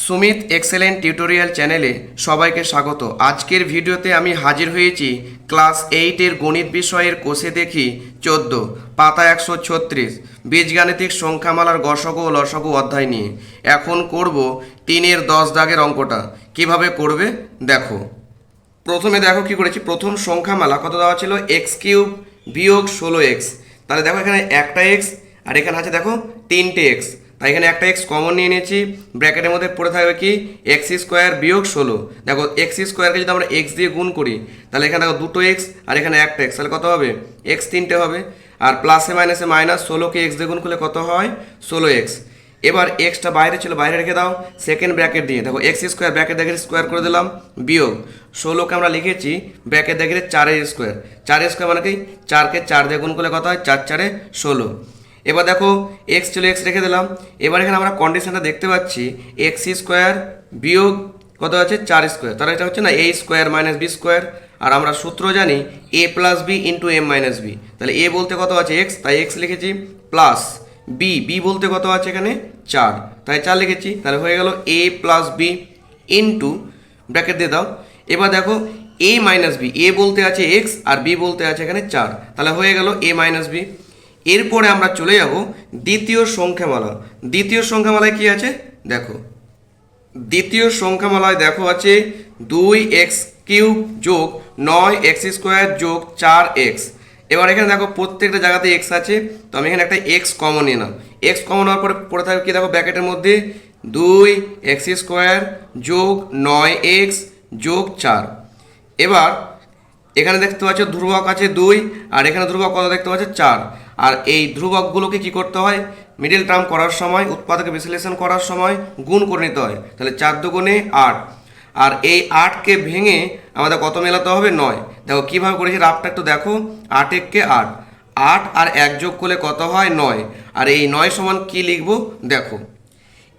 Sumit excellent tutorial চ্যানেলে সবাইকে স্বাগত। আজকের ভিডিওতে আমি হাজির হয়েছি ক্লাস 8-এর গণিত বিষয়ের কোষে দেখি 14 পাতা 136 বীজগাণিতিক সংখ্যামালার গসগ ও লসগ অধ্যায় নিয়ে। এখন করব 3-এর 10 দাগের অঙ্কটা। কিভাবে করবে দেখো। প্রথমে দেখো কি করেছি, প্রথম সংখ্যামালা কত দেওয়া ছিল, x³ বিয়োগ 16x। তাহলে দেখো এখানে একটা এক্স আর এখানে আছে দেখো 3টে এক্স, তাই এখানে একটা এক্স কমন নিয়ে নিয়েছি। ব্র্যাকেটের মধ্যে পড়ে থাকবে কি x² বিয়োগ 16। দেখো x² যদি আমরা x দিয়ে গুণ করি তাহলে এখানে দেখো দুটো এক্স আর এখানে একটা এক্স, তাহলে কত হবে x 3টে হবে। আর প্লাসে মাইনাসে মাইনাস, 16কে x দিয়ে গুণ করলে কত হয় 16x। এবার এক্সটা বাইরে ছিল, বাইরে রেখে দাও, সেকেন্ড ব্র্যাকেট দিয়ে দেখো x² ব্র্যাকেট দেখে স্কোয়ার করে দিলাম বিয়োগ 16কে আমরা লিখেছি ব্র্যাকেট দেখে 4 স্কোয়ার মানে কি 4কে 4 দিয়ে গুণ করলে কত হয় 4 4 16। এবার দেখো এক্স ছিল এক্স রেখে দিলাম। এবার এখানে আমরা কন্ডিশনটা দেখতে পাচ্ছি x² বিয়োগ কত আছে 4², তাহলে এটা হচ্ছে না a² - b²। আর আমরা সূত্র জানি a + b × m - b, তাহলে a বলতে কত আছে x, তাই x লিখেছি, প্লাস b বলতে কত আছে এখানে 4, তাই 4 লিখেছি। তাহলে হয়ে গেল a + b ইন্টু ব্র্যাকেট দিয়ে দাও। এবার দেখো a - b, a বলতে আছে x আর b বলতে আছে এখানে 4, তাহলে হয়ে গেল a - b। এরপরে আমরা চলে যাব দ্বিতীয় সংখ্যামালা। দ্বিতীয় সংখ্যামালায় কি আছে দেখো, দ্বিতীয় সংখ্যামালায় দেখো আছে 2x³ যোগ 9x² যোগ 4x। এবার এখানে দেখো প্রত্যেকটা জায়গাতে x আছে, তো আমি এখানে একটা x কমন নিয়ে নাও। x কমন হওয়ার পরে পড়ে থাকবে কি দেখো ব্র্যাকেটের মধ্যে 2x² যোগ 9x যোগ 4। এবার এখানে দেখতে পাচ্ছ ধ্রুবক আছে 2 আর এখানে ধ্রুবক কত দেখতে পাচ্ছ 4। আর এই ধ্রুবকগুলোকে কি করতে হয়, মিডল টার্ম করার সময়, উৎপাদকে বিশ্লেষণ করার সময় গুণ করে নিতে হয়। তাহলে 4 × 2 = 8, আর এই 8কে ভেঙে আমাদের কত মেলাতে হবে 9। দেখো কীভাবে করেছি রাফটা একটু দেখো, 8 × 1 = 8, 8 আর 1 যোগ করলে কত হয় 9। আর এই 9 সমান কি লিখবো দেখো,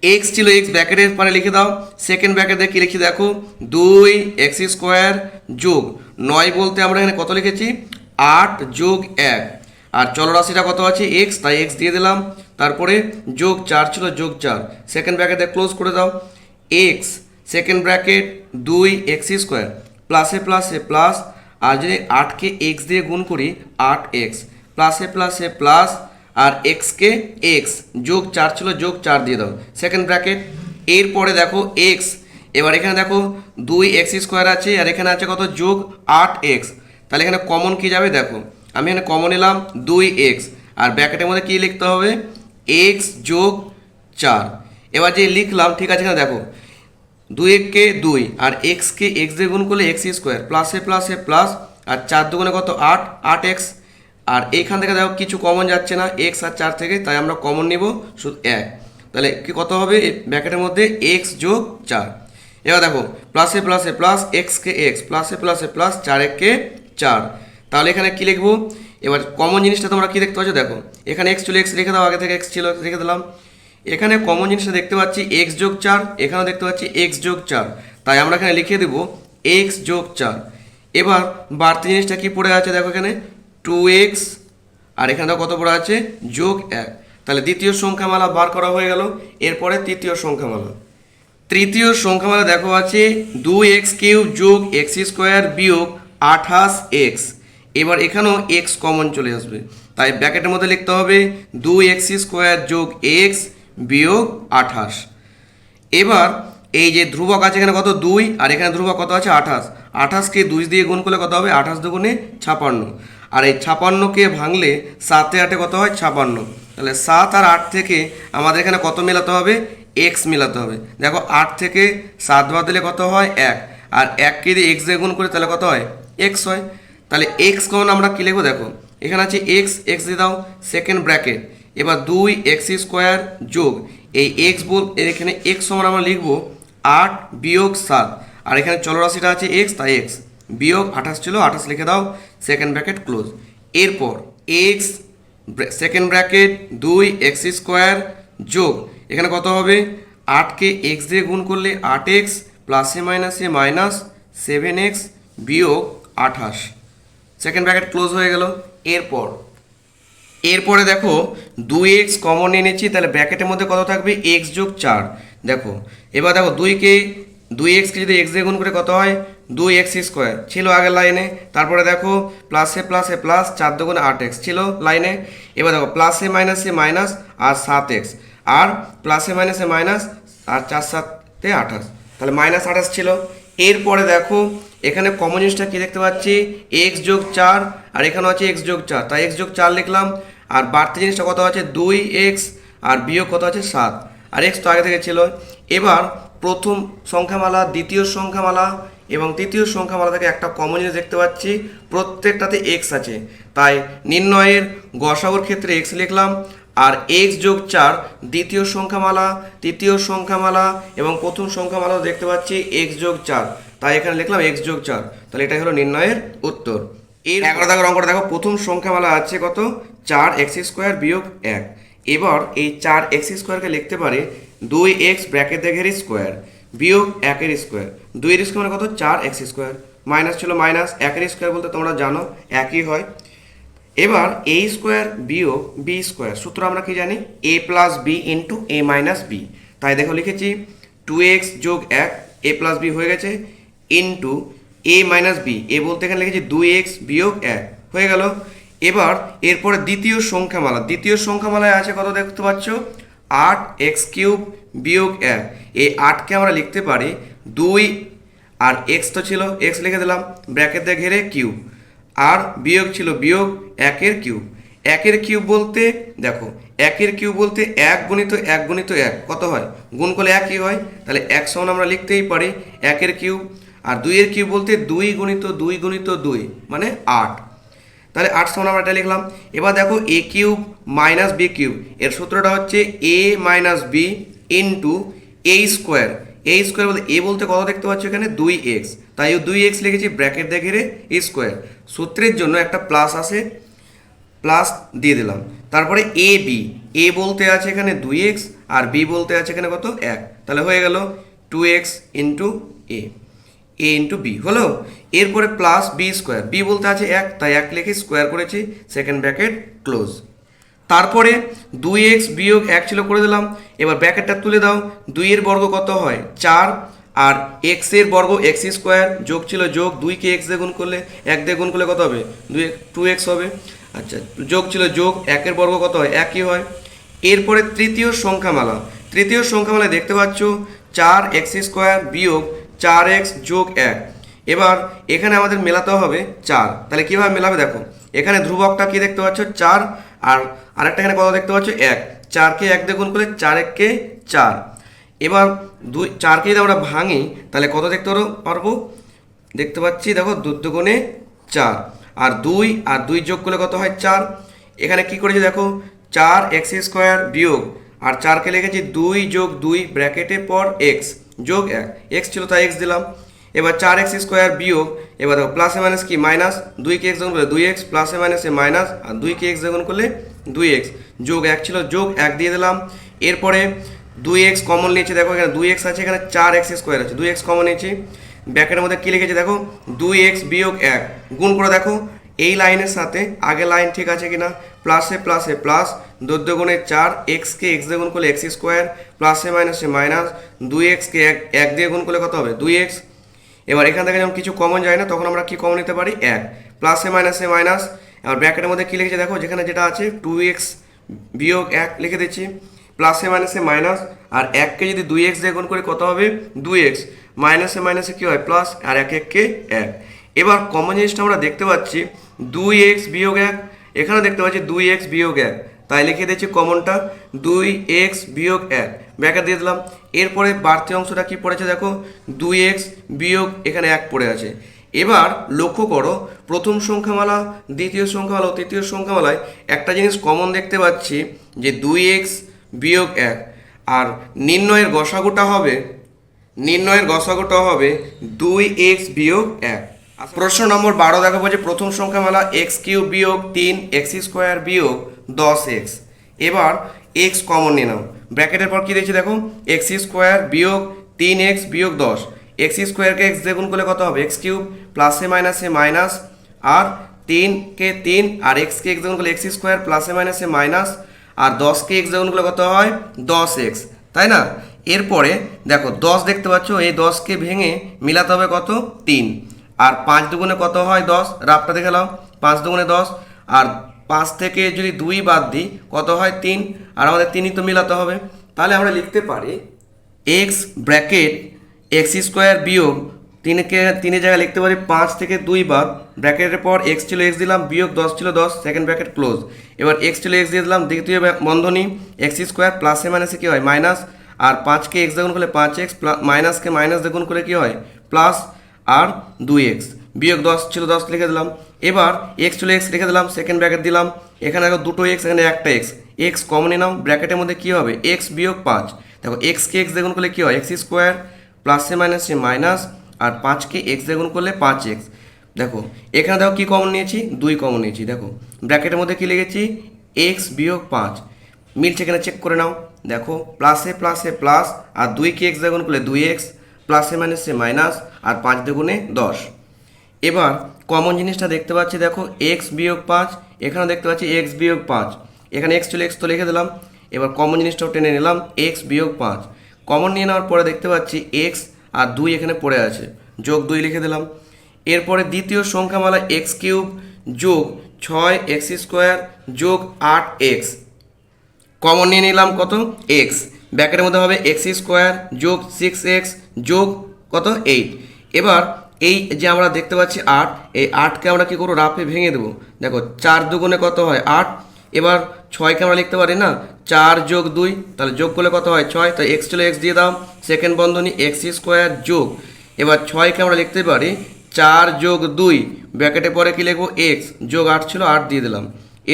x ছিল x ব্র্যাকেটের পরে লিখে দাও, সেকেন্ড ব্র্যাকেটে কি লিখি দেখো 2x² যোগ 9 বলতে আমরা এখানে কত লিখেছি 8 যোগ 1, আর চলরাশিটা কত আছে x, তাই x দিয়ে দিলাম। তারপরে যোগ 4 ছিল যোগ 4, সেকেন্ড ব্র্যাকেটে ক্লোজ করে দাও। x সেকেন্ড ব্র্যাকেট 2x² প্লাসে প্লাসে প্লাস, আর যদি 8কে x দিয়ে গুণ করি 8x প্লাসে প্লাসে প্লাস, আর xকে x যোগ 4 ছিল যোগ 4 দিয়ে দাও সেকেন্ড ব্র্যাকেট। এরপরে দেখো x, এবার এখানে দেখো 2x² আছে আর এখানে আছে কত যোগ 8x, তাহলে এখানে কমন কি যাবে দেখো, আমি এখানে কমন নিলাম 2x আর ব্র্যাকেটের মধ্যে কি লিখতে হবে x যোগ 4। এবার যে লিখলাম ঠিক আছে, এখানে দেখো 2কে 2 আর xকে x দিয়ে গুণ করলে x² প্লাসে প্লাসে প্লাস, আর 4 × 2 = কত 8, 8x। আর এইখান থেকে দেখো কিছু কমন যাচ্ছে না x আর 4 থেকে, তাই আমরা কমন নিব শুধু 1, তাহলে কি কত হবে ব্র্যাকেটের মধ্যে x যোগ 4। এবার দেখো প্লাসে প্লাসে প্লাস, xকে x প্লাসে প্লাসে প্লাস, 4কে 4, তাহলে এখানে কি লিখবো। এবার কমন জিনিসটা তোমরা কি দেখতে পাচ্ছ দেখো, এখানে x ছিল x রেখে দাও, আগে থেকে x ছিল রেখে দিলাম। এখানে কমন জিনিসটা দেখতে পাচ্ছি x যোগ 4, এখানেও দেখতে পাচ্ছি x যোগ 4, তাই আমরা এখানে লিখে দেবো x যোগ 4। এবার বাড়তি জিনিসটা কি পড়ে আছে দেখো, এখানে 2x আর এখানে কত পড়ে আছে যোগ 1, তাহলে দ্বিতীয় সংখ্যামালা বার করা হয়ে গেল। এরপরে তৃতীয় সংখ্যামালা। তৃতীয় সংখ্যামালা দেখো আছে 2x³ যোগ x² বিয়োগ 28x। এবার এখানেও x কমন চলে আসবে, তাই ব্র্যাকেটের মধ্যে লিখতে হবে 2x² যোগ x বিয়োগ 28। এবার এই যে ধ্রুবক আছে এখানে কত 2 আর এখানে ধ্রুবক কত আছে 28, 28কে 2 দিয়ে গুণ করলে কত হবে 28 × 2 = 56, আর এই 56কে ভাঙলে 7 × 8 কত হয় 56, তাহলে 7 আর 8 থেকে আমাদের এখানে কত মেলাতে হবে x মেলাতে হবে। দেখো 8 থেকে 7 বাদ দিলে কত হয় 1, আর 1কে দিয়ে x দিয়ে গুণ করে তাহলে কত হয় x হয়। তাহলে x কমন আমরা কী লিখবো দেখো, এখানে আছে x দিয়ে দাও সেকেন্ড ব্র্যাকেট। এবার 2x² যোগ এই x এখানে x সমান আমরা লিখবো 8 বিয়োগ 7, আর এখানে চলরাশিটা আছে x, তাই x বিয়োগ 28 ছিল 28 লিখে দাও সেকেন্ড ব্র্যাকেট ক্লোজ। এরপর x সেকেন্ড ব্র্যাকেট 2x² যোগ এখানে কত হবে 8কে x দিয়ে গুণ করলে 8x প্লাসে মাইনাসে মাইনাস 7x বিয়োগ 28, সেকেন্ড ব্র্যাকেট ক্লোজ হয়ে গেল। এরপরে দেখো 2x কমন নিয়ে নিচ্ছি, তাহলে ব্র্যাকেটের মধ্যে কত থাকবে x যোগ 4। দেখো এবার দেখো 2x কে যদি x দিয়ে গুণ করে কত হয় 2x স্কোয়ার ছিল আগের লাইনে। তারপরে দেখো প্লাসে প্লাসে প্লাস 4 দুগুণে 8x ছিল লাইনে। এবার দেখো প্লাসে মাইনাসে মাইনাস আর 7x, আর প্লাসে মাইনাসে মাইনাস আর 4 7 28, তাহলে -28 ছিল। এরপরে দেখো এখানে কমন জিনিসটা কি দেখতে পাচ্ছি, x যোগ 4, আর এখানে আছে x যোগ 4, তাই x যোগ 4 লিখলাম। আর বাড়তি জিনিসটা কত আছে 2x, আর বিয়োগ কত আছে 7, আর x তো আগে থেকে ছিল। এবার প্রথম সংখ্যামালা, দ্বিতীয় সংখ্যামালা এবং তৃতীয় সংখ্যামালা থেকে একটা কমন জিনিস দেখতে পাচ্ছি, প্রত্যেকটাতে x আছে, তাই নির্ণয়ের গসাগুর ক্ষেত্রে x লিখলাম। আর x যোগ 4 দ্বিতীয় সংখ্যামালা, তৃতীয় সংখ্যামালা এবং প্রথম সংখ্যামালাও দেখতে পাচ্ছি x যোগ 4, তাই এখানে লিখলাম x যোগ 4, তাহলে এটাই হলো নির্ণয়ের উত্তর। এর 11 দাগের অঙ্কটা দেখো, প্রথম সংখ্যামালা আছে কত 4x স্কোয়ার বিয়োগ 1। এবার এই 4x স্কোয়ারকে লিখতে পারে 2x ব্র্যাকেট দেখে স্কোয়ার বিয়োগ 1 স্কোয়ার। 2 স্কোয়ার মানে কত 4x স্কোয়ার, মাইনাস ছিল মাইনাস, 1 স্কোয়ার বলতে তোমরা জানো একই হয়। এবার a স্কোয়ার বিয়োগ b স্কোয়ার, সূত্র আমরা কি জানি a plus B into a minus B. তাই দেখো লিখেছি 2x যোগ 1 a প্লাস বি হয়ে গেছে ইন্টু a মাইনাস বি, এ বলতে এখানে লিখেছি 2x বিয়োগ 1 হয়ে গেল। এবার এরপরে দ্বিতীয় সংখ্যামালায় আছে কত দেখতে পাচ্ছ 8x কিউব বিয়োগ 1। এই 8কে আমরা লিখতে পারি 2, আর x তো ছিল x লিখে দিলাম ব্র্যাকেট দিয়ে ঘিরে কিউব, আর বিয়োগ ছিল বিয়োগ 1 কিউব। 1 কিউব বলতে দেখো 1 কিউব বলতে 1 গুণিত 1 গুণিত 1 কত হয়, গুণ করলে 1ই হয়, তাহলে 1 সমান আমরা লিখতেই পারি 1 কিউব। আর 2 কিউব বলতে 2 গুণিত 2 গুণিত 2 মানে 8, তাহলে 8 সমান আমরা এটা লিখলাম। এবার দেখো a cube minus B cube, এর সূত্রটা হচ্ছে a minus B into a square. a square বলতে a বলতে কত দেখতে পাচ্ছ এখানে 2x, তাই 2x লিখেছি ব্র্যাকেট দিয়ে ঘিরে স্কোয়ার। সূত্রের জন্য একটা প্লাস আসে, প্লাস দিয়ে দিলাম। তারপরে a বলতে আছে এখানে 2x, আর b বলতে আছে এখানে কত 1, তাহলে হয়ে গেল 2x into a into B হলো। এরপরে প্লাস বি স্কোয়ার, বি বলতে আছে 1, তাই 1 লিখে স্কোয়ার করেছি, সেকেন্ড ব্র্যাকেট ক্লোজ। তারপরে 2x বিয়োগ 1 ছিল করে দিলাম। এবার ব্র্যাকেটটা তুলে দাও, 2 এর বর্গ কত হয় 4, আর x এর বর্গ x স্কোয়ার, যোগ ছিল যোগ, 2কে x দিয়ে গুণ করলে 1 দিয়ে গুণ করলে কত হবে 2x হবে। আচ্ছা, যোগ ছিল যোগ, 1 এর বর্গ কত হয় 1ই হয়। এরপরে তৃতীয় সংখ্যামালায় দেখতে পাচ্ছ 4x স্কোয়ার বিয়োগ 4x যোগ 1। এবার এখানে আমাদের মেলাতে হবে 4, তাহলে কীভাবে মেলাবে দেখো, এখানে ধ্রুবকটা কি দেখতে পাচ্ছ 4, আর আরেকটা এখানে কত দেখতে পাচ্ছ 1, 4কে 1 দিয়ে গুণ করলে 4 1 4। এবার 4কে যদি আমরা ভাঙি তাহলে কত দেখতে পারবো, দেখতে পাচ্ছি দেখো 2 দুগুণে 4, আর 2 যোগ করলে কত হয় 4। এখানে কি করেছি দেখো 4x স্কোয়ার বিয়োগ, আর 4কে লিখেছি 2 যোগ 2 ব্র্যাকেটে পর x যোগ 1, x ছিল তাই x দিলাম। এবার 4x স্কোয়ার বিয়োগ, এবার দেখো প্লাসে মাইনাস কি মাইনাস, 2কে x গুণ করলে 2x, প্লাসে মাইনাসে মাইনাস, আর 2কে x গুণ করলে 2x, যোগ 1 ছিল যোগ 1 দিয়ে দিলাম। এরপরে 2x কমন নিয়েছি, দেখো এখানে 2x আছে, এখানে 4x স্কোয়ার আছে, 2x কমন নিয়েছি। ব্র্যাকেটের মধ্যে কি লিখেছি দেখো 2x বিয়োগ 1, গুণ করে দেখো এই লাইনের সাথে আগের লাইন ঠিক আছে কিনা, প্লাসে প্লাসে প্লাস, 2 দুগুণে 4, xকে x দিয়ে গুণ করলে x স্কোয়ার, প্লাসে মাইনাসে মাইনাস, 2xকে 1 দিয়ে গুণ করলে কত হবে 2x। এবার এখান থেকে যখন কিছু কমন যায় না তখন আমরা কি কমন নিতে পারি 1, প্লাসে মাইনাসে মাইনাস। এবার ব্র্যাকেটের মধ্যে কি লিখেছি দেখো, যেখানে যেটা আছে 2x বিয়োগ 1 লিখে দিচ্ছি, প্লাসে মাইনাসে মাইনাস, আর 1কে যদি 2x দিয়ে গুণ করি কত হবে 2x, মাইনাসে মাইনাসে কী হয় প্লাস, আর 1 1কে 1। এবার কমন জিনিসটা আমরা দেখতে পাচ্ছি 2x বিয়োগ 1, এখানে দেখতে পাচ্ছি 2x বিয়োগ 1, তাই লিখে দিচ্ছি কমনটা 2x বিয়োগ 1, ব্র্যাকেট দিয়ে দিলাম। এরপরে বাড়তি অংশটা কি পড়েছে দেখো 2x বিয়োগ এখানে 1 পড়ে আছে। এবার লক্ষ্য করো প্রথম সংখ্যামালা, দ্বিতীয় সংখ্যামালা ও তৃতীয় সংখ্যামালায় একটা জিনিস কমন দেখতে পাচ্ছি যে 2x বিয়োগ 1, আর নির্ণয়ের গসাগুটা হবে 2x বিয়োগ 1। প্রশ্ন নম্বর 12 দেখা বলছে প্রথম সংখ্যামালা x কিউব বিয়োগ 3x স্কোয়ার বিয়োগ 10x। এবার x কমন নিয়ে নাও, ব্র্যাকেটের পর কি দিয়েছি দেখো x স্কোয়ার বিয়োগ 3x বিয়োগ 10, x স্কোয়ারকে x দিয়ে গুণ করলে কত হবে x কিউব, প্লাসে মাইনাসে মাইনাস, আর 3কে 3, আর xকে x দিয়ে গুণ করলে x স্কোয়ার, প্লাসে মাইনাসে মাইনাস, আর 10কে x দিয়ে গুণ করলে কত হয় 10x, তাই না। এরপরে দেখো 10 দেখতে পাচ্ছ, এই 10কে ভেঙে মিলাতে হবে কত 3, আর 5 দুগুণে কত হয় 10, রাফটা দেখে নাও, 5 দুগুণে 10, আর 5 থেকে যদি 2 বাদ দিই কত হয় 3, আর আমাদের 3ই তো মিলাতে হবে। তাহলে আমরা লিখতে পারি এক্স ব্র্যাকেট এক্স স্কোয়ার বিয়োগ 3 জায়গায় লিখতে পারি 5 থেকে 2 বাদ, ব্র্যাকেটের পর এক্স ছিল এক্স দিলাম, বিয়োগ 10 ছিল 10, সেকেন্ড ব্র্যাকেট ক্লোজ। এবার এক্স ছিল এক্স দিয়ে দিলাম, দ্বিতীয় বন্ধনী এক্স স্কোয়ার প্লাসে মাইনাসে কী হয় মাইনাস, আর 5কে এক্স দ্বিগুণ করলে 5x, মাইনাসকে মাইনাস দ্বিগুণ করে কী হয় প্লাস, আর 2x, বিয়োগ 10 ছিল 10 লিখে দিলাম। এবার এক্স ছিল এক্স লিখে দিলাম, সেকেন্ড ব্র্যাকেট দিলাম, এখানে দেখো দুটো এক্স, এখানে একটা এক্স, এক্স কমনই নাও, ব্র্যাকেটের মধ্যে কী হবে এক্স বিয়োগ 5, দেখো এক্সকে এক্স দ্বিগুণ করলে কী হয় এক্স স্কোয়ার প্লাসে মাইনাসে মাইনাস, আর 5কে এক্স দ্বিগুণ করলে 5x। দেখো এখানে দেখো কী কমন নিয়েছি 2 কমন নিয়েছি, দেখো ব্র্যাকেটের মধ্যে কী লিখেছি এক্স বিয়োগ 5, মিলছে এখানে চেক করে নাও, দেখো প্লাসে প্লাসে প্লাস, আর 2কে এক্স দ্বিগুণ করলে 2x, প্লাসে মাইনাসে মাইনাস, আর 5 দুগুণে 10। এবার কমন জিনিসটা দেখতে পাচ্ছি, দেখো এক্স বিয়োগ 5, এখানেও দেখতে পাচ্ছি এক্স বিয়োগ 5, এখানে এক্স ছিল এক্স তো লিখে দিলাম। এবার কমন জিনিসটাও টেনে নিলাম এক্স বিয়োগ 5, কমন নিয়ে নেওয়ার পরে দেখতে পাচ্ছি এক্স আর 2 এখানে পড়ে আছে, যোগ 2 লিখে দিলাম। এরপরে দ্বিতীয় সংখ্যামালা এক্স কিউব যোগ 6x স্কোয়ার যোগ 8x, কমন নিয়ে নিলাম কত এক্স, ব্র্যাকেটের মধ্যে হবে এক্স স্কোয়ার যোগ 6x যোগ কত 8। এবার এই যে আমরা দেখতে পাচ্ছি 8, এই 8কে আমরা কী করবো রাফে ভেঙে দেবো, দেখো 4 দুগুণে কত হয় 8, এবার 6কে আমরা লিখতে পারি না 4 যোগ 2, তাহলে যোগ করলে কত হয় 6, তাই এক্স ছিল এক্স দিয়ে দাও, সেকেন্ড বন্ধনী এক্স স্কোয়ার যোগ, এবার 6কে আমরা লিখতে পারি 4 যোগ 2, ব্র্যাকেটে পরে কী লিখবো এক্স যোগ 8 ছিল 8 দিয়ে দিলাম।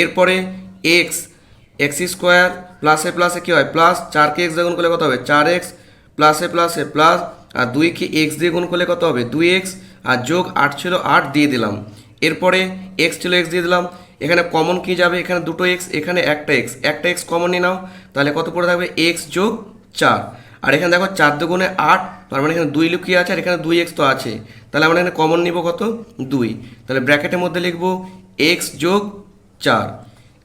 এরপরে এক্স এক্স স্কোয়ার প্লাসে প্লাসে কী হয় প্লাস, 4কে এক্স দিয়ে গুণ করলে কত হবে 4x, প্লাসে প্লাসে প্লাস, আর 2কে এক্স দিয়ে গুণ করলে কত হবে 2x, আর যোগ 8 ছিল 8 দিয়ে দিলাম। এরপরে এক্স ছিল এক্স দিয়ে দিলাম, এখানে কমন কি যাবে, এখানে দুটো এক্স, এখানে একটা এক্স কমন নিয়ে নাও, তাহলে কত পড়ে থাকবে এক্স যোগ 4, আর এখানে দেখো 4 দুগুণে 8, তার মানে এখানে 2 লুকিয়ে আছে, আর এখানে 2x তো আছে, তাহলে আমরা এখানে কমন নিব কত 2, তাহলে ব্র্যাকেটের মধ্যে লিখবো এক্স যোগ 4।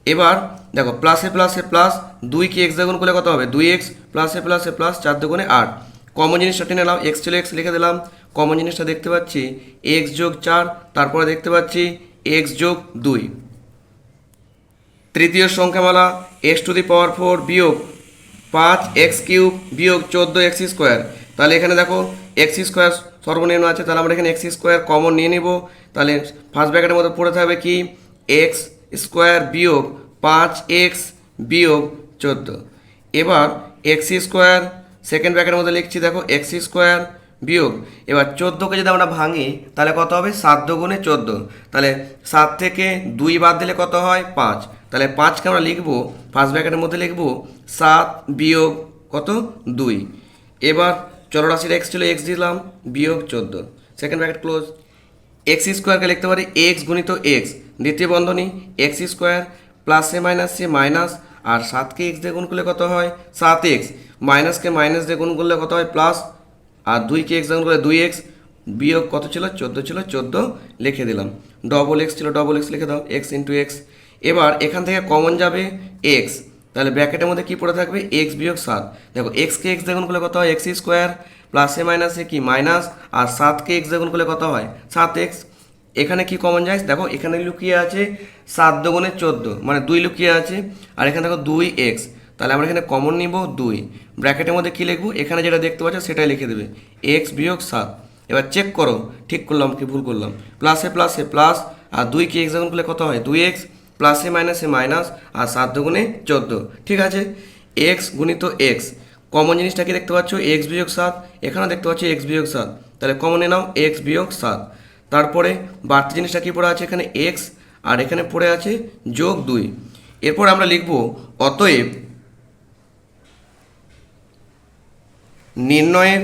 এবার দেখো প্লাসে প্লাসে প্লাস, 2কে এক্স দ্বিগুণ করলে কত হবে 2x, প্লাসে প্লাসে প্লাস, 4 দুগুণে 8, কমন জিনিসটা টেনে নাও, এক্স ছিল এক্স লিখে দিলাম, কমন জিনিসটা দেখতে পাচ্ছি এক্স যোগ 4, তারপরে দেখতে পাচ্ছি এক্স যোগ 2। তৃতীয় সংখ্যামালা এক্স টু দি পাওয়ার 4 বিয়োগ 5x কিউব বিয়োগ 14x স্কোয়ার, তাহলে এখানে দেখো এক্স স্কোয়ার সর্বনিম্ন আছে, তাহলে আমরা এখানে এক্স স্কোয়ার কমন নিয়ে নিব, তাহলে ফার্স্ট ব্র্যাকেটের মধ্যে পড়ে থাকবে কি এক্স স্কোয়ার বিয়োগ 5x বিয়োগ 14। এবার এক্স স্কোয়ার সেকেন্ড ব্র্যাকেটের মধ্যে লিখছি, দেখো এক্স স্কোয়ার বিয়োগ, এবার 14কে যদি আমরা ভাঙি তাহলে কত হবে 7 দুগুণে 14, তাহলে 7 থেকে 2 বাদ দিলে কত হয় 5, তাহলে 5কে আমরা লিখবো ফার্স্ট ব্র্যাকেটের মধ্যে লিখবো 7 বিয়োগ কত 2। এবার চলরাশির এক্স ছিল এক্স দিলাম, বিয়োগ 14, সেকেন্ড ব্র্যাকেট ক্লোজ। এক্স স্কোয়ারকে লিখতে পারি এক্স গুণিত এক্স, দ্বিতীয় বন্ধনী এক্স স্কোয়ার প্লাসে মাইনাসে মাইনাস, আর 7কে এক্স দিয়ে গুণ করলে কত হয় 7x, মাইনাসকে মাইনাস দিয়ে গুণ করলে কত হয় প্লাস, আর 2কে এক্স গুণ করলে 2x, বিয়োগ কত ছিল 14 ছিল 14 লিখে দিলাম, ডবল এক্স ছিল ডবল এক্স লিখে দাও এক্স ইন্টু এক্স। এবার এখান থেকে কমন যাবে এক্স, তাহলে ব্র্যাকেটের মধ্যে কী পড়ে থাকবে এক্স বিয়োগ 7, দেখো এক্সকে এক্স দিয়ে গুণ করলে কত হয় এক্স স্কোয়ার, প্লাসে মাইনাসে কি মাইনাস, আর 7কে এক্স দিয়ে গুণ করলে কত হয় 7x, এখানে কি কমন যায় দেখো এখানে লুকিয়ে আছে 7 দুগুণে 14, মানে 2 লুকিয়ে আছে, আর এখানে দেখো 2x, তাহলে আমরা এখানে কমন নিব 2, ব্র্যাকেটের মধ্যে কী লিখবো এখানে যেটা দেখতে পাচ্ছ সেটাই লিখে দেবে এক্স বিয়োগ 7। এবার চেক করো ঠিক করলাম কি ভুল করলাম, প্লাসে প্লাসে প্লাস, আর 2কে এক্স গুণ করলে কত হয় 2x, প্লাসে মাইনাসে মাইনাস, আর 7 দুগুণে 14, ঠিক আছে এক্স গুণিত এক্স, কমন জিনিসটা কি দেখতে পাচ্ছ এক্স বিয়োগ 7, এখানেও দেখতে পাচ্ছ এক্স বিয়োগ 7, তাহলে কমন নিয়ে নাও এক্স বিয়োগ 7। তারপরে বাড়তি জিনিসটা কি পড়ে আছে এখানে এক্স, আর এখানে পড়ে আছে যোগ 2। এরপর আমরা লিখব অতএব নির্ণয়ের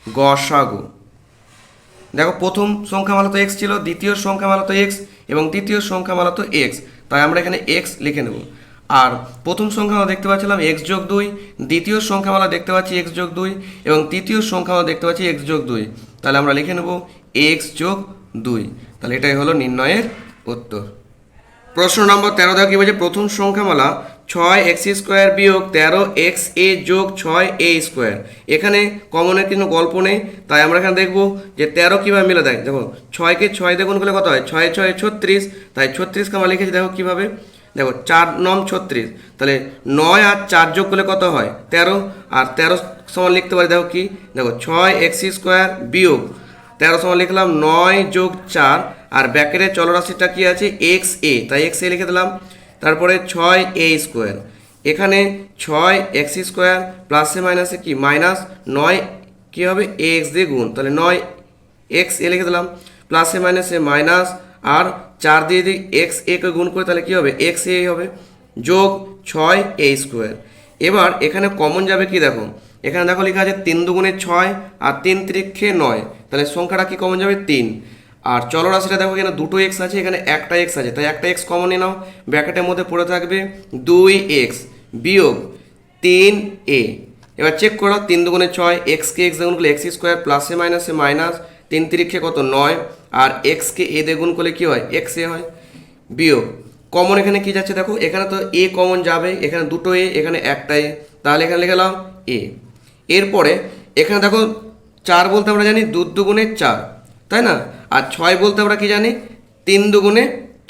গসাগু। দেখো প্রথম সংখ্যামালা তো এক্স ছিল, দ্বিতীয় সংখ্যামালা তো এক্স, এবং তৃতীয় সংখ্যামালা তো এক্স, তাই আমরা এখানে এক্স লিখে নেব। আর প্রথম সংখ্যামালা দেখতে পাচ্ছিলাম এক্স যোগ 2, দ্বিতীয় সংখ্যামালা দেখতে পাচ্ছি এক্স যোগ 2, এবং তৃতীয় সংখ্যামালা দেখতে পাচ্ছি এক্স যোগ 2, তাহলে আমরা লিখে নেব এক্স যোগ 2, তাহলে এটাই হলো নির্ণয়ের উত্তর। প্রশ্ন নম্বর 13 দেখো কি বলছে, প্রথম সংখ্যামালা ছয় এক্স স্কোয়ার বিয়োগ 13 এ যোগ 6 a²। এখানে কমনের কোনো গল্প নেই, তাই আমরা এখানে দেখব যে 13 কীভাবে মিলে দেয়। দেখো 6কে 6 দিয়ে গুণ করলে কত হয়, 6 6 36, তাই 36কে আমরা লিখেছি। দেখো কীভাবে, দেখো 4 9 36, তাহলে 9 আর 4 যোগ করলে কত হয় 13, আর 13 সমান লিখতে পারি দেখো কি, দেখো 6 x² বিয়োগ 13 সমান লিখলাম 9 যোগ 4, আর ব্র্যাকেটের চলরাশিটা কি আছে xa, তাই xa লিখে দিলাম। তারপরে 6a², এখানে 6x² প্লাসে মাইনাসে কি মাইনাস 9 কী হবে x দিয়ে গুণ, তাহলে 9xa লিখে দিলাম, প্লাসে মাইনাসে মাইনাস, আর 4 দিয়ে যদি xa কে গুণ করে তাহলে কী হবে xa হবে, যোগ 6a²। এবার এখানে কমন যাবে কি দেখো, এখানে দেখো লেখা আছে 3 দুগুণে 6 আর 3 তিরিক্ষে 9, তাহলে সংখ্যাটা কি কমন যাবে 3। আর চলরাশিটা দেখো এখানে দুটো এক্স আছে, এখানে একটা এক্স আছে, তাই একটা এক্স কমন নিয়ে নাও। ব্র্যাকেটের মধ্যে পড়ে থাকবে 2x বিয়োগ 3a। এবার চেক করো, 3 দুগুণে 6, এক্সকে এক্স গুণ করলে x² প্লাসে মাইনাসে মাইনাস, 3 তিরিক্ষে কত 9, আর এক্সকে এ দিয়ে গুণ করলে কী হয় xa হয়, বিয়োগ কমন এখানে কি যাচ্ছে দেখো, এখানে তো এ কমন যাবে, এখানে দুটো এ, এখানে একটা এ, তাহলে এখানে লিখলাম এ। এরপরে এখানে দেখো 4 বলতে আমরা জানি 2 দুগুণে 4, তাই না, আর 6 বলতে আমরা কি জানি 3 দুগুণে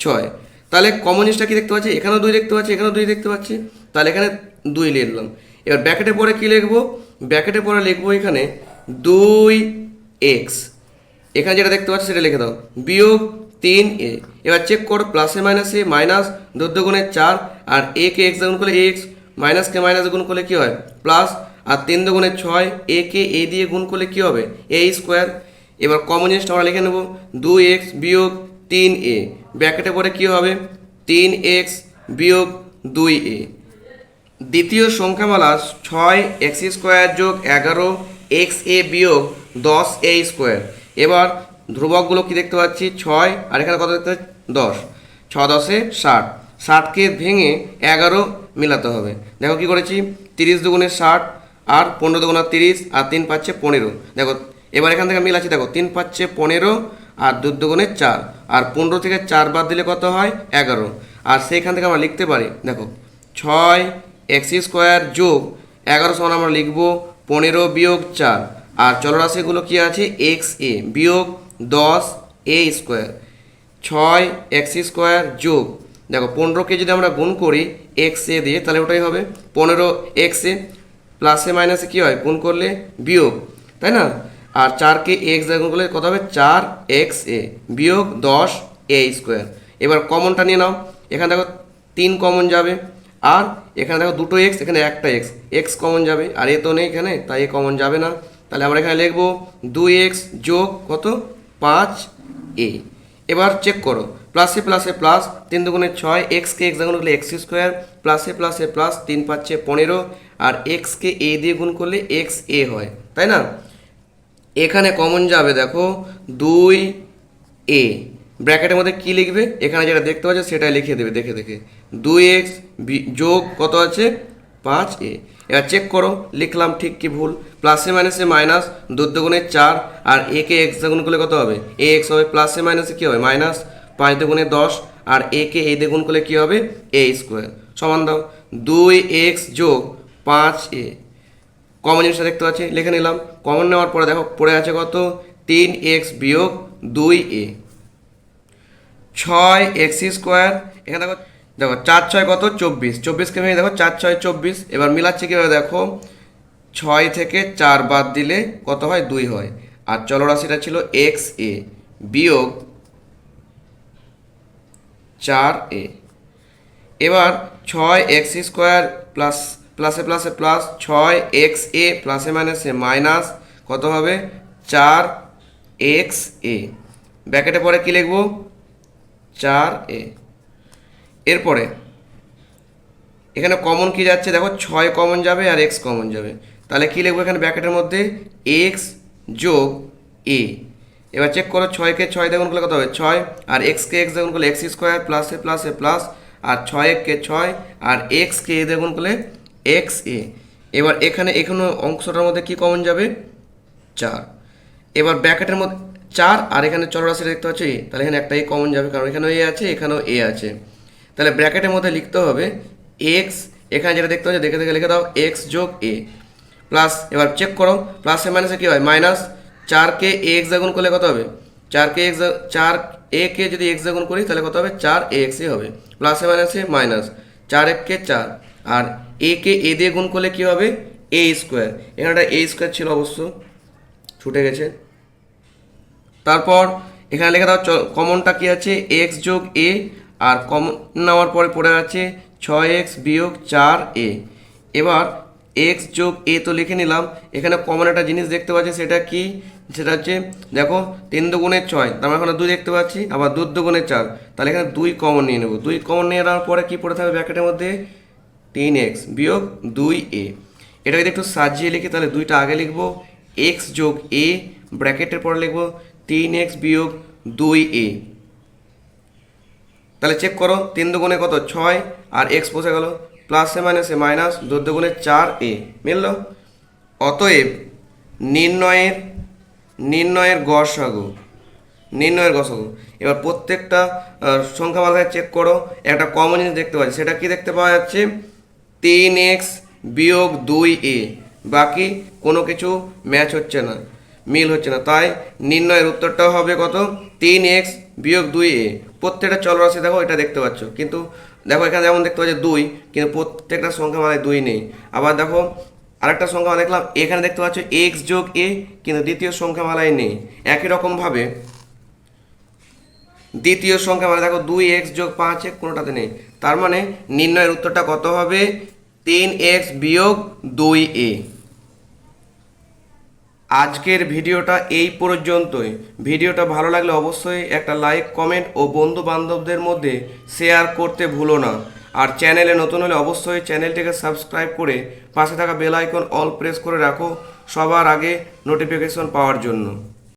6, তাহলে কমন জিনিসটা কি দেখতে পাচ্ছি, এখানেও 2 দেখতে পাচ্ছি, এখানেও 2 দেখতে পাচ্ছি, তাহলে এখানে 2 লিখলাম। এবার ব্র্যাকেটে পরে কি লিখবো, ব্র্যাকেটে পরে লিখবো এখানে 2x, এখানে যেটা দেখতে পাচ্ছি সেটা লিখে দাও, বিয়োগ 3a। এবার চেক করো, প্লাসে মাইনাসে মাইনাস, 2 দুগুণে 4, আর a কে এক্স গুণ করলে এক্স, মাইনাসকে মাইনাস গুণ করলে কী হয় প্লাস, আর 3 দুগুণে 6, a কে a দিয়ে গুণ করলে কী হবে a²। এবার কমন জিনিসটা আমরা লিখে নেব 2x বিয়োগ 3a, ব্র্যাকেটে পরে কী হবে 3x বিয়োগ 2a। দ্বিতীয় সংখ্যামালা 6x² যোগ 11xa বিয়োগ 10a²। এবার ধ্রুবকগুলো কি দেখতে পাচ্ছি 6, আর এখানে কত দেখতে পাচ্ছি 10, 6 10 60, 60কে ভেঙে 11 মিলাতে হবে। দেখো কি করেছি, 30 দুগুণে 60, আর 15 দুগুণে 30, আর 3 পাচ্ছে 15। দেখো এবার এখান থেকে মিলাচ্ছি, দেখো 3 পাচ্ছে 15, আর 2 দুগুণে 4, আর 15 থেকে 4 বাদ দিলে কত হয় 11, আর সেইখান থেকে আমরা লিখতে পারি দেখো 6x² যোগ 11 সমান আমরা লিখব 15 বিয়োগ 4, আর চলরাশিগুলো কি আছে xa বিয়োগ 10a²। 6x² যোগ দেখো 15কে যদি আমরা গুণ করি xa দিয়ে, তাহলে ওটাই হবে 15xa, প্লাসে মাইনাসে কী হয় গুণ করলে বিয়োগ, তাই না, আর 4কে x দিয়ে গুণ করলে কত হবে 4xa বিয়োগ 10a²। এবার কমনটা নিয়ে নাও, এখানে দেখো 3 কমন যাবে, আর এখানে দেখো দুটো এক্স, এখানে একটা এক্স, এক্স কমন যাবে, আর এ তো নেই এখানে, তাই এ কমন যাবে না। তাহলে আমরা এখানে লিখব 2x যোগ কত 5a। এবার চেক করো, প্লাসে প্লাসে প্লাস, 3 দুগুণে 6, এক্সকে এক্স গুণ করলে x², প্লাসে প্লাসে প্লাস, 3 পাচ্ছে 15, আর এক্সকে এ দিয়ে গুণ করলে xa হয়, তাই না। এখানে কমন যাবে দেখো 2a, ব্র্যাকেটের মধ্যে কি লিখবে, এখানে যেটা দেখতে পাচ্ছ সেটাই লিখে দেবে দেখে দেখে, 2x যোগ কত আছে 5a। এবার চেক করো লিখলাম ঠিক কি ভুল, প্লাসে মাইনাসে মাইনাস, 2 দুগুণে 4, আর a কে x গুণ করলে কত হবে ax হবে, প্লাসে মাইনাসে কী হবে মাইনাস, 5 দুগুণে 10, আর a কে a দিয়ে গুণ করলে কী হবে a² সমান দাও 2x যোগ 5a। কমন জিনিসটা দেখতে পাচ্ছি লিখে নিলাম। কমন নেওয়ার পরে দেখো পড়ে আছে কত 3x বিয়োগ 2a। 6x², এখানে দেখো দেখো 4 6 কত 24, 24কে ভেঙে দেখো 4 6 24। এবার মিলাচ্ছি কীভাবে দেখো, 6 থেকে 4 বাদ দিলে কত হয় 2 হয়, আর চলরাশিটা ছিল xa বিয়োগ 4a। এবার 6x² প্লাস প্লাসে প্লাসে প্লাস, 6xa প্লাসে মাইনাসে মাইনাস, কত হবে 4xa, ব্র্যাকেটে পরে কী লিখব 4a। এরপরে এখানে কমন কি যাচ্ছে দেখো 6 কমন যাবে আর x কমন যাবে, তাহলে কী লিখবো এখানে ব্র্যাকেটের মধ্যে x যোগ a। এবার চেক করো, 6কে 6 দিয়ে গুণ করলে কত হবে 6, আর xকে x দিয়ে গুণ করলে x² প্লাসে প্লাসে প্লাস, আর 6কে 6, আর xকে a দিয়ে গুণ করলে xa। এবার এখানে অংশটার মধ্যে কি কমন যাবে 4। এবার ব্র্যাকেটের মধ্যে 4, আর এখানে চলরাশি দেখতে পাচ্ছি, তাহলে এখানে একটা কমন যাবে, কারণ এখানেও এ আছে এখানেও এ আছে। তাহলে ব্র্যাকেটের মধ্যে লিখতে হবে x এখানে যেটা দেখতে পাচ্ছ দেখে দেখে লিখে দাও এক্স যোগ এ প্লাস, এবার চেক করো প্লাসে মাইনাসে কী হয় মাইনাস, 4কে এক্স গুণ করলে কত হবে 4 কে যদি এক্স গুণ করি তাহলে কত হবে 4 হবে, প্লাসে মাইনাসে মাইনাস 4 4 আর এ কে এ দিয়ে গুণ করলে কী হবে এ স্কোয়ার, এখানে একটা এ স্কোয়ার ছিল অবশ্য ছুটে গেছে। তারপর এখানে লেখা দাও কমনটা কি আছে এক্স যোগ এ, আর কমন নেওয়ার পরে পড়ে আছে 6x বিয়োগ 4a। এবার এক্স যোগ এ তো লিখে নিলাম, এখানে কমন একটা জিনিস দেখতে পাচ্ছি সেটা কি, সেটা হচ্ছে দেখো 3 দুগুণে 6, তার মানে এখানে 2 দেখতে পাচ্ছি, আবার 2 দুগুণে 4, তাহলে এখানে 2 কমন নিয়ে নেব। 2 কমন নিয়ে নেওয়ার পরে কী পড়ে থাকবে ব্র্যাকেটের মধ্যে 3x বিয়োগ 2a। এটা যদি একটু সাজিয়ে লিখি তাহলে 2টা আগে লিখবো এক্স যোগ এ, ব্র্যাকেটের পরে লিখবো 3x বিয়োগ 2a। তাহলে চেক করো 3 দুগুণে কত 6 আর এক্স বসে গেল, প্লাসে মাইনাসে মাইনাস 2 দুগুণে 4a মিলল। অতএব নির্ণয়ের গসাগু, এবার প্রত্যেকটা সংখ্যা মাথায় চেক করো, একটা কমন জিনিস দেখতে পাচ্ছি, সেটা কি দেখতে পাওয়া যাচ্ছে 3x বিয়োগ 2a, বাকি কোনো কিছু ম্যাচ হচ্ছে না, মিল হচ্ছে না, তাই নির্ণয়ের উত্তরটাও হবে কত 3x বিয়োগ 2a। প্রত্যেকটা চলরাশি দেখো এটা দেখতে পাচ্ছ, কিন্তু দেখো এখানে যেমন দেখতে পাচ্ছ 2, কিন্তু প্রত্যেকটা সংখ্যা মাথায় 2 নেই। আবার দেখো আরেকটা সংখ্যা দেখলাম এখানে দেখতে পাচ্ছ এক্স যোগ এ, কিন্তু দ্বিতীয় সংখ্যা মালায় নেই। একই রকমভাবে দ্বিতীয় সংখ্যা মানে দেখো 2x যোগ 5 কোনোটাতে নেই, তার মানে নির্ণয়ের উত্তরটা কত হবে 3x বিয়োগ 2a। আজকের ভিডিওটা এই পর্যন্তই। ভিডিওটা ভালো লাগলে অবশ্যই একটা লাইক কমেন্ট ও বন্ধু বান্ধবদের মধ্যে শেয়ার করতে ভুলো না। আর চ্যানেলে নতুন হলে অবশ্যই চ্যানেলটিকে সাবস্ক্রাইব করে পাশে থাকা বেল আইকন অল প্রেস করে রাখো সবার আগে নোটিফিকেশন পাওয়ার জন্য।